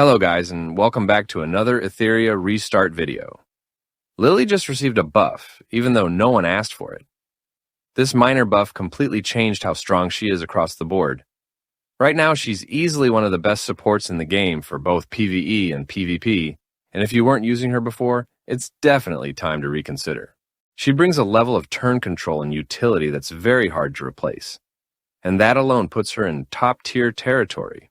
Hello guys, and welcome back to another Etheria restart video. Lily just received a buff, even though no one asked for it. This minor buff completely changed how strong she is across the board. Right now, she's easily one of the best supports in the game for both PvE and PvP, and if you weren't using her before, it's definitely time to reconsider. She brings a level of turn control and utility that's very hard to replace, and that alone puts her in top-tier territory.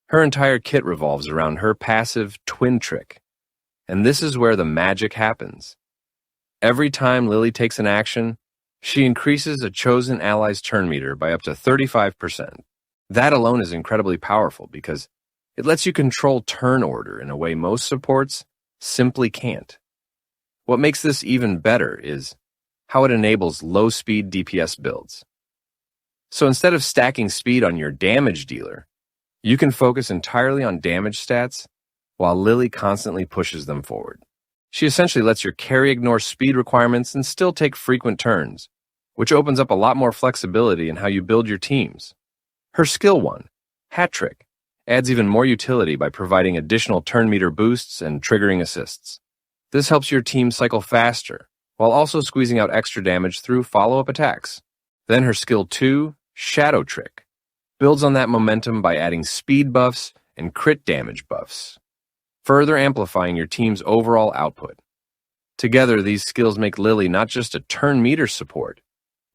Her entire kit revolves around her passive Twin Trick, and this is where the magic happens. Every time Lily takes an action, she increases a chosen ally's turn meter by up to 35%. That alone is incredibly powerful because it lets you control turn order in a way most supports simply can't. What makes this even better is how it enables low-speed DPS builds. So instead of stacking speed on your damage dealer, you can focus entirely on damage stats while Lily constantly pushes them forward. She essentially lets your carry ignore speed requirements and still take frequent turns, which opens up a lot more flexibility in how you build your teams. Her skill 1, Hat Trick, adds even more utility by providing additional turn meter boosts and triggering assists. This helps your team cycle faster, while also squeezing out extra damage through follow-up attacks. Then her skill 2, Shadow Trick, builds on that momentum by adding speed buffs and crit damage buffs, further amplifying your team's overall output. Together, these skills make Lily not just a turn meter support,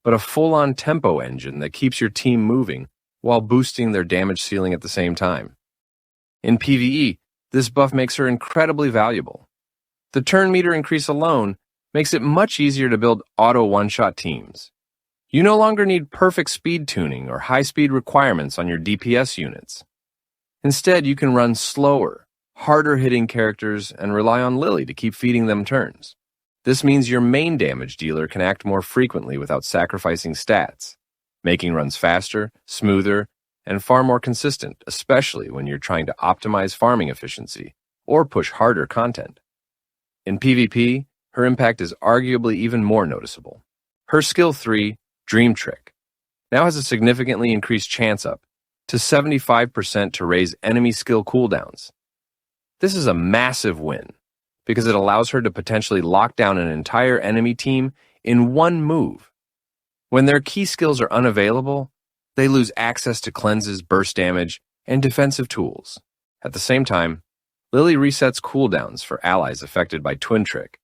but a full-on tempo engine that keeps your team moving while boosting their damage ceiling at the same time. In PvE, this buff makes her incredibly valuable. The turn meter increase alone makes it much easier to build auto one-shot teams. You no longer need perfect speed tuning or high-speed requirements on your DPS units. Instead, you can run slower, harder-hitting characters and rely on Lily to keep feeding them turns. This means your main damage dealer can act more frequently without sacrificing stats, making runs faster, smoother, and far more consistent, especially when you're trying to optimize farming efficiency or push harder content. In PvP, her impact is arguably even more noticeable. Her skill 3, Dream Trick, now has a significantly increased chance up to 75% to raise enemy skill cooldowns. This is a massive win because it allows her to potentially lock down an entire enemy team in one move. When their key skills are unavailable, they lose access to cleanses, burst damage, and defensive tools. At the same time, Lily resets cooldowns for allies affected by Twin Trick,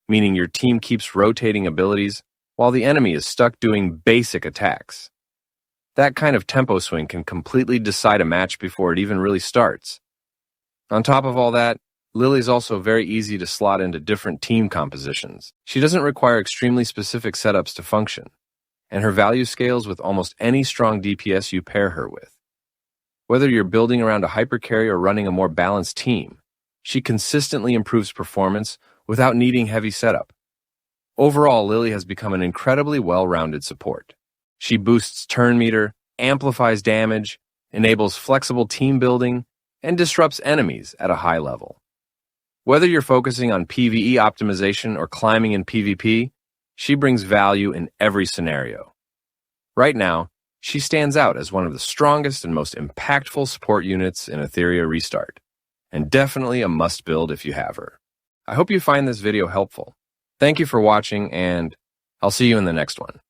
meaning your team keeps rotating abilities while the enemy is stuck doing basic attacks. That kind of tempo swing can completely decide a match before it even really starts. On top of all that, Lily's also very easy to slot into different team compositions. She doesn't require extremely specific setups to function, and her value scales with almost any strong DPS you pair her with. Whether you're building around a hypercarry or running a more balanced team, she consistently improves performance without needing heavy setup. Overall, Lily has become an incredibly well-rounded support. She boosts turn meter, amplifies damage, enables flexible team building, and disrupts enemies at a high level. Whether you're focusing on PvE optimization or climbing in PvP, she brings value in every scenario. Right now, she stands out as one of the strongest and most impactful support units in Etheria Restart, and definitely a must-build if you have her. I hope you find this video helpful. Thank you for watching, and I'll see you in the next one.